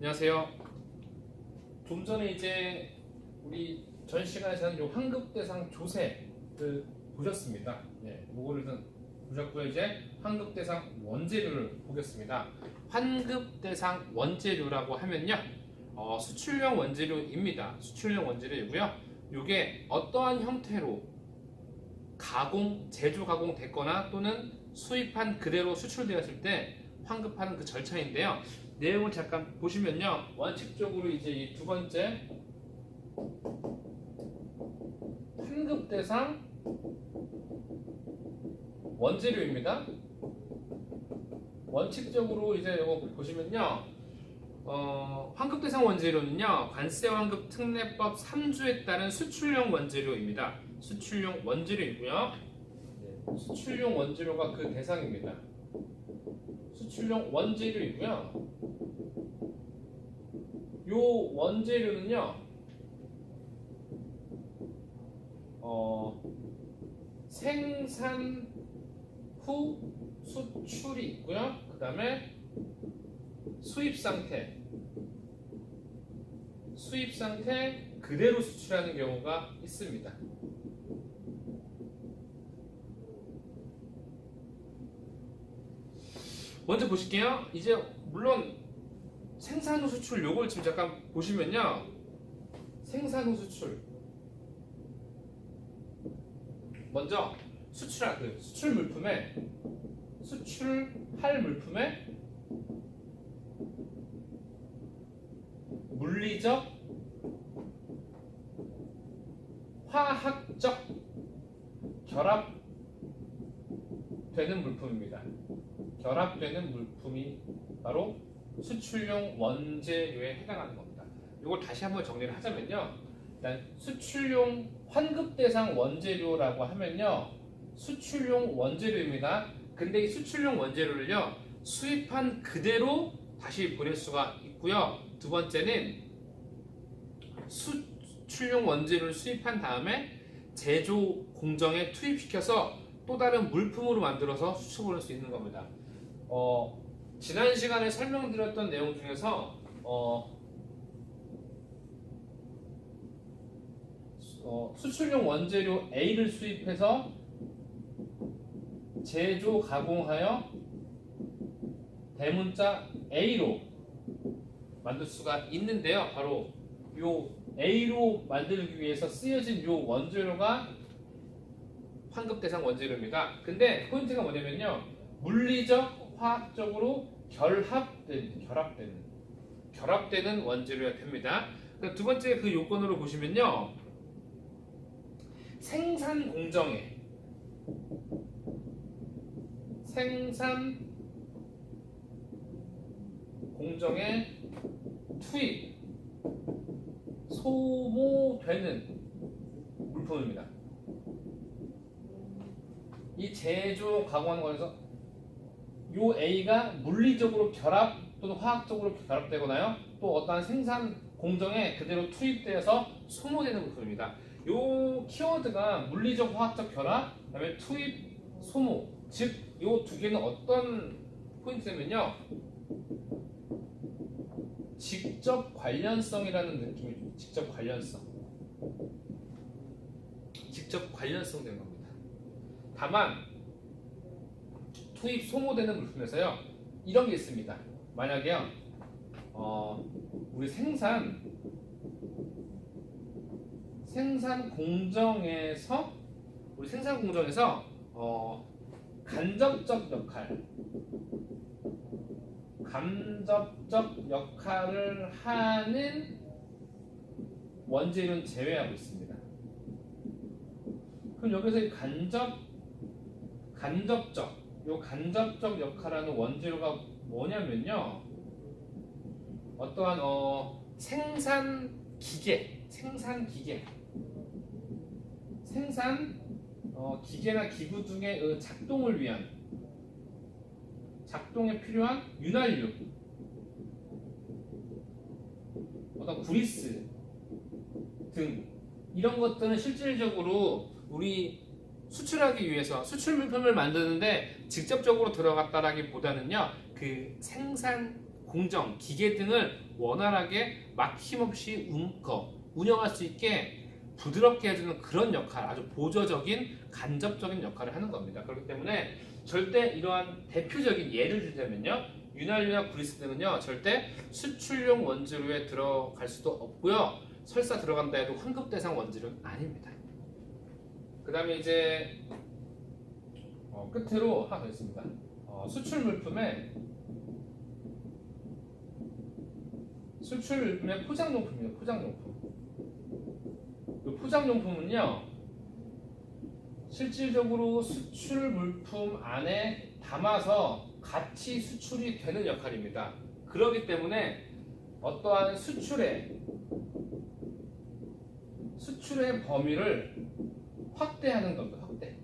안녕하세요. 좀 전에 이제 우리 전 시간에서는 요 환급대상 조세를 보셨습니다. 네, 요거를 보셨고요. 이제 환급대상 원재료를 보겠습니다. 환급대상 원재료라고 하면요, 수출용 원재료입니다. 수출용 원재료이고요. 요게 어떠한 형태로 제조 가공 됐거나 또는 수입한 그대로 수출되었을 때 환급하는 그 절차인데요. 내용을 잠깐 보시면요, 원칙적으로 이제 이 두 번째 환급 대상 원재료입니다. 원칙적으로 이제 이거 보시면요, 환급 대상 원재료는요, 관세 환급 특례법 3조에 따른 수출용 원재료입니다. 수출용 원재료이고요. 수출용 원재료가 그 대상입니다. 수출용 원재료이고요. 요 원재료는요, 생산 후 수출이 있고요. 그 다음에 수입 상태 그대로 수출하는 경우가 있습니다. 먼저 보실게요. 이제 물론 생산 후 수출 요걸 지금 잠깐 보시면요, 생산 후 수출 먼저 수출할 물품에 물리적, 화학적 결합되는 물품입니다. 결합되는 물품이 바로 수출용 원재료에 해당하는 겁니다. 이걸 다시 한번 정리를 하자면요, 일단 수출용 환급 대상 원재료라고 하면요, 수출용 원재료입니다. 근데 이 수출용 원재료를요, 수입한 그대로 다시 보낼 수가 있고요. 두 번째는 수출용 원재료를 수입한 다음에 제조 공정에 투입시켜서 또 다른 물품으로 만들어서 수출 보낼 수 있는 겁니다. 지난 시간에 설명드렸던 내용 중에서 수출용 원재료 A를 수입해서 제조 가공하여 대문자 A로 만들 수가 있는데요. 바로 요 A로 만들기 위해서 쓰여진 요 원재료가 환급 대상 원재료입니다. 근데 포인트가 뭐냐면요, 물리적, 화학적으로 결합되는 원재료가 됩니다. 두 번째 그 요건으로 보시면요, 생산 공정에 투입, 소모되는 물품입니다. 이 제조 가공하는 거에서 요 A가 물리적으로 결합 또는 화학적으로 결합되거나요, 또 어떠한 생산 공정에 그대로 투입되어서 소모되는 물품입니다. 요 키워드가 물리적, 화학적 결합, 그다음에 투입, 소모, 즉 요 두 개는 어떤 포인트냐면요, 직접 관련성이라는 느낌이죠. 직접 관련성 된 겁니다. 다만 투입, 소모되는 물품에서요, 이런 게 있습니다. 만약에요, 우리 생산 공정에서 간접적 역할을 하는 원재료는 제외하고 있습니다. 그럼 여기서 이 간접적 역할하는 원재료가 뭐냐면요, 어떠한 기계나 기구 등의 작동에 필요한 윤활유, 어떤 구리스 등 이런 것들은 실질적으로 우리 수출하기 위해서 수출 물품을 만드는데 직접적으로 들어갔다라기보다는요, 그 생산 공정, 기계 등을 원활하게 막힘없이 운영할 수 있게 부드럽게 해주는 그런 역할, 아주 보조적인 간접적인 역할을 하는 겁니다. 그렇기 때문에 절대 이러한 대표적인 예를 들자면요, 윤활유나 구리스 등은요 절대 수출용 원재료에 들어갈 수도 없고요, 설사 들어간다 해도 환급 대상 원재료는 아닙니다. 그 다음에 이제 끝으로 하나 더 있습니다. 수출 물품의 포장용품이에요. 포장용품. 이 포장용품은요 실질적으로 수출 물품 안에 담아서 같이 수출이 되는 역할입니다. 그렇기 때문에 어떠한 수출의 범위를 확대하는 겁니다. 확대.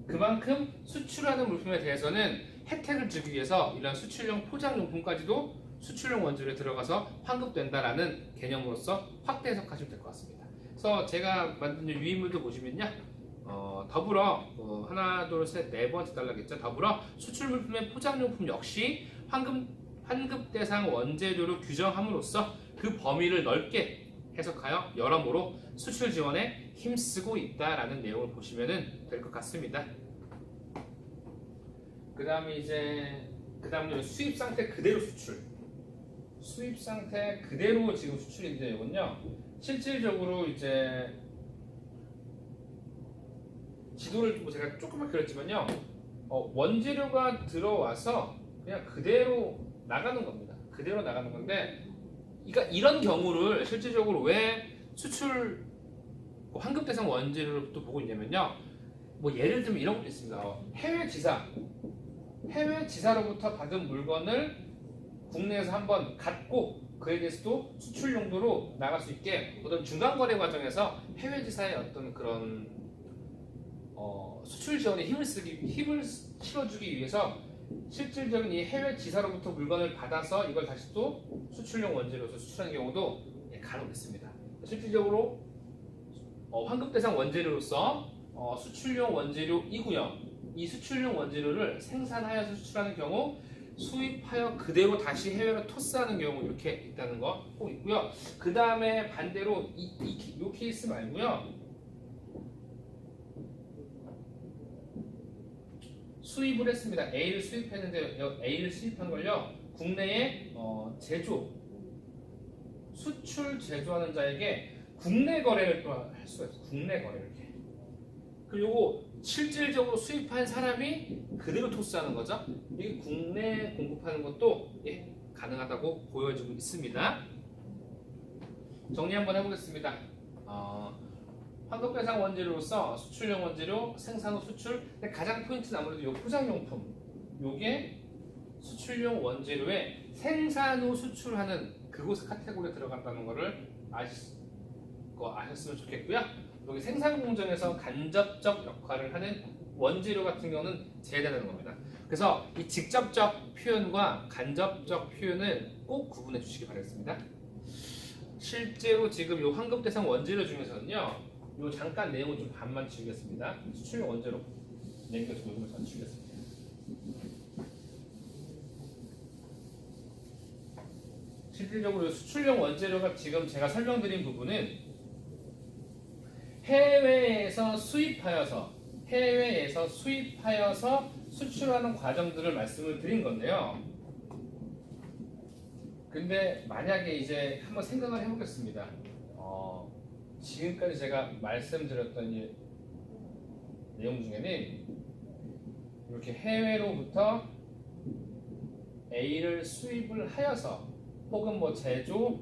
그만큼 수출하는 물품에 대해서는 혜택을 주기 위해서 이런 수출용 포장용품까지도 수출용 원재료에 들어가서 환급된다라는 개념으로서 확대 해석하시면 될 것 같습니다. 그래서 제가 만든 유인물도 보시면요, 더불어 하나, 둘, 셋, 네 번째 달라겠죠. 더불어 수출 물품의 포장용품 역시 환급 대상 원재료로 규정함으로써 그 범위를 넓게 해석하여 여러모로 수출 지원에 힘쓰고 있다라는 내용을 보시면 될 것 같습니다. 그 다음에 수입 상태 그대로 수출. 수입 상태 그대로 지금 수출인데 이건요 실질적으로 이제 지도를 제가 조금만 그렸지만요 원재료가 들어와서 그냥 그대로 나가는 겁니다. 그대로 나가는 건데, 그러니까 이런 경우를 실질적으로 왜 수출 환급 대상 원재료로 또 보고 있냐면요, 뭐 예를 들면 이런 것도 있습니다. 해외 지사로부터 받은 물건을 국내에서 한번 갖고 그에 대해서도 수출 용도로 나갈 수 있게 어떤 중간 거래 과정에서 해외 지사의 어떤 그런 수출 지원에 힘을 실어주기 위해서 실질적인 이 해외 지사로부터 물건을 받아서 이걸 다시 또 수출용 원재료로서 수출하는 경우도 간혹 있습니다. 실질적으로 환급 대상 원재료로서 수출용 원재료이고요. 이 수출용 원재료를 생산하여서 수출하는 경우 수입하여 그대로 다시 해외로 토스하는 경우 이렇게 있다는 거 꼭 있고요. 그 다음에 반대로 이 케이스 말고요, 수입을 했습니다. A를 수입했는데 A를 수입한 걸요 국내에 수출 제조하는 자에게 국내 거래를 또 할 수가 있어요. 국내 거래를 이렇게. 그리고 실질적으로 수입한 사람이 그대로 토스하는 거죠. 이게 국내 공급하는 것도 가능하다고 보여지고 있습니다. 정리 한번 해보겠습니다. 환급 대상 원재료로서 수출용 원재료, 생산 후 수출. 근데 가장 포인트는 아무래도 이 포장용품. 요게 수출용 원재료에 생산 후 수출하는 그곳 카테고리에 들어간다는 거를 아셨으면 좋겠고요. 여기 생산 공정에서 간접적 역할을 하는 원재료 같은 경우는 제외되는 겁니다. 그래서 이 직접적 표현과 간접적 표현을 꼭 구분해 주시기 바라겠습니다. 실제로 지금 이 환급 대상 원재료 중에서는요, 요 잠깐 내용을 좀 반만 지우겠습니다. 수출용 원재료 내용을 요금을 전 지우겠습니다. 실질적으로 수출용 원재료가 지금 제가 설명드린 부분은 해외에서 수입하여서 수출하는 과정들을 말씀을 드린 건데요. 근데 만약에 이제 한번 생각을 해보겠습니다. 지금까지 제가 말씀드렸던 이 내용 중에는 이렇게 해외로부터 A를 수입을 하여서 혹은 뭐 제조,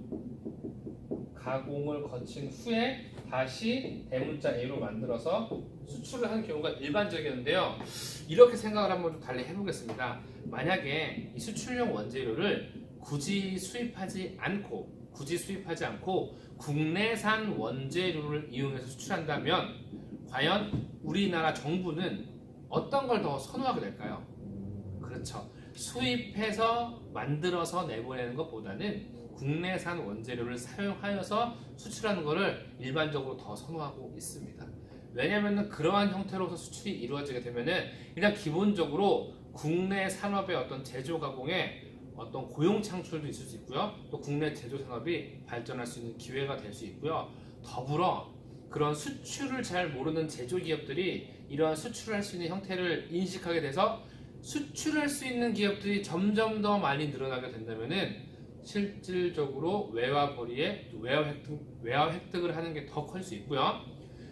가공을 거친 후에 다시 대문자 A로 만들어서 수출을 하는 경우가 일반적이었는데요. 이렇게 생각을 한번 좀 달리 해보겠습니다. 만약에 이 수출용 원재료를 굳이 수입하지 않고 국내산 원재료를 이용해서 수출한다면 과연 우리나라 정부는 어떤 걸 더 선호하게 될까요? 그렇죠. 수입해서 만들어서 내보내는 것보다는 국내산 원재료를 사용하여서 수출하는 것을 일반적으로 더 선호하고 있습니다. 왜냐하면 그러한 형태로서 수출이 이루어지게 되면은 일단 기본적으로 국내 산업의 어떤 제조 가공에 어떤 고용 창출도 있을 수 있고요. 또 국내 제조 산업이 발전할 수 있는 기회가 될 수 있고요. 더불어 그런 수출을 잘 모르는 제조 기업들이 이러한 수출을 할 수 있는 형태를 인식하게 돼서 수출할 수 있는 기업들이 점점 더 많이 늘어나게 된다면은 실질적으로 외화 획득을 하는 게 더 클 수 있고요.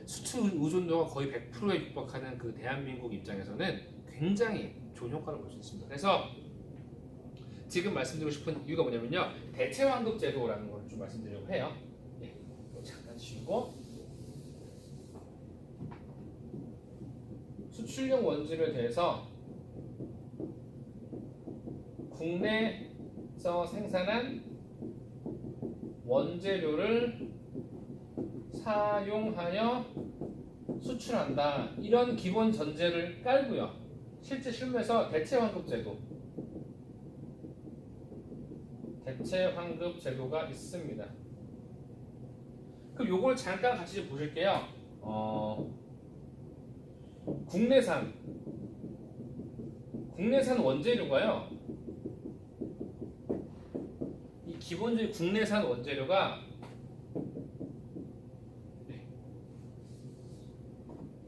수출 의존도가 거의 100%에 육박하는 그 대한민국 입장에서는 굉장히 좋은 효과를 볼 수 있습니다. 그래서 지금 말씀드리고 싶은 이유가 뭐냐면요. 대체 환급 제도라는 걸 좀 말씀드리려고 해요. 예, 잠깐 쉬고 수출용 원재료에 대해서 국내에서 생산한 원재료를 사용하여 수출한다. 이런 기본 전제를 깔고요. 실제 실무에서 대체 환급 제도가 있습니다. 그럼 요걸 잠깐 같이 보실게요. 국내산 원재료가요. 이 기본적인 국내산 원재료가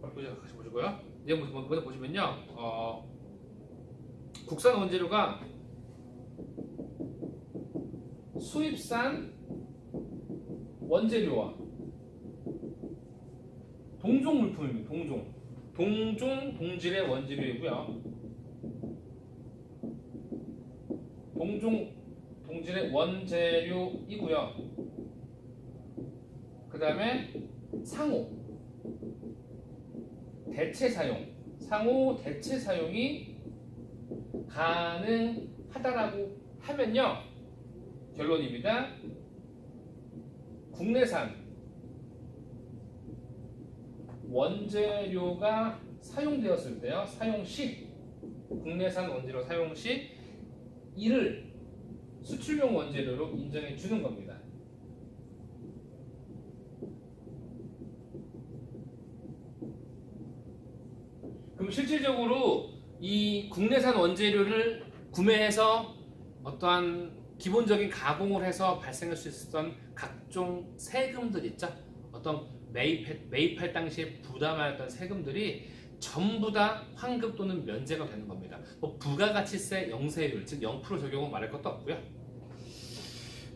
같이 보시고요. 이제 먼저 보시면요. 국산 원재료가 수입산 원재료와 동종 물품입니다. 동질의 원재료이고요. 동질의 원재료이고요. 그 다음에 상호 대체 사용이 가능하다라고 하면요. 결론입니다. 국내산 원재료가 사용되었을 때요. 국내산 원재료 사용 시 이를 수출용 원재료로 인정해 주는 겁니다. 그럼 실질적으로 이 국내산 원재료를 구매해서 어떠한 기본적인 가공을 해서 발생할 수 있었던 각종 세금들 있죠. 어떤 매입할 당시에 부담하였던 세금들이 전부 다 환급 또는 면제가 되는 겁니다. 뭐 부가가치세 영세율, 즉 0% 적용은 말할 것도 없고요.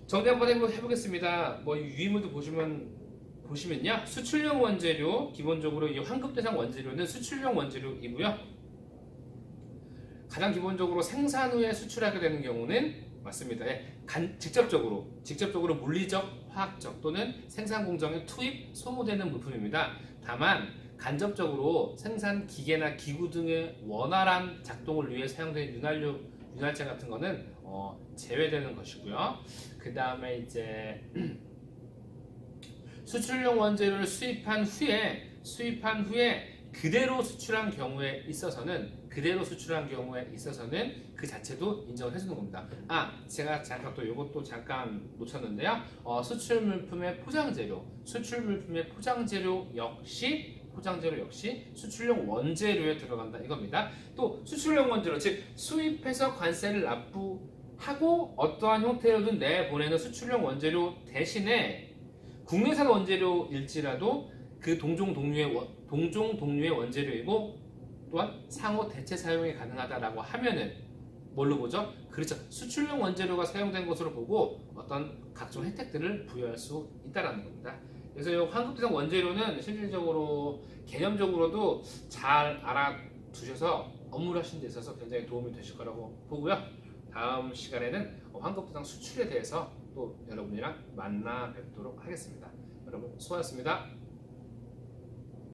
정리 한번 해보겠습니다. 뭐 유의물도 보시면요. 수출용 원재료, 기본적으로 이 환급 대상 원재료는 수출용 원재료이고요. 가장 기본적으로 생산 후에 수출하게 되는 경우는 맞습니다. 직접적으로 물리적, 화학적 또는 생산 공정에 투입, 소모되는 물품입니다. 다만 간접적으로 생산 기계나 기구 등의 원활한 작동을 위해 사용되는 윤활제 같은 거는 제외되는 것이고요. 그 다음에 이제 수출용 원재료를 수입한 후에 그대로 수출한 경우에 있어서는 그 자체도 인정을 해주는 겁니다. 제가 잠깐 또 이것도 잠깐 놓쳤는데요. 수출 물품의 포장재료 역시 수출용 원재료에 들어간다 이겁니다. 또 수출용 원재료, 즉 수입해서 관세를 납부하고 어떠한 형태로든 내보내는 수출용 원재료 대신에 국내산 원재료일지라도 그 동종 동류의 원재료이고 또한 상호 대체 사용이 가능하다라고 하면은 뭘로 보죠? 그렇죠. 수출용 원재료가 사용된 것으로 보고 어떤 각종 혜택들을 부여할 수 있다라는 겁니다. 그래서 이 환급대상 원재료는 실질적으로 개념적으로도 잘 알아두셔서 업무를 하시는 데 있어서 굉장히 도움이 되실 거라고 보고요. 다음 시간에는 환급대상 수출에 대해서 또 여러분이랑 만나 뵙도록 하겠습니다. 여러분 수고하셨습니다.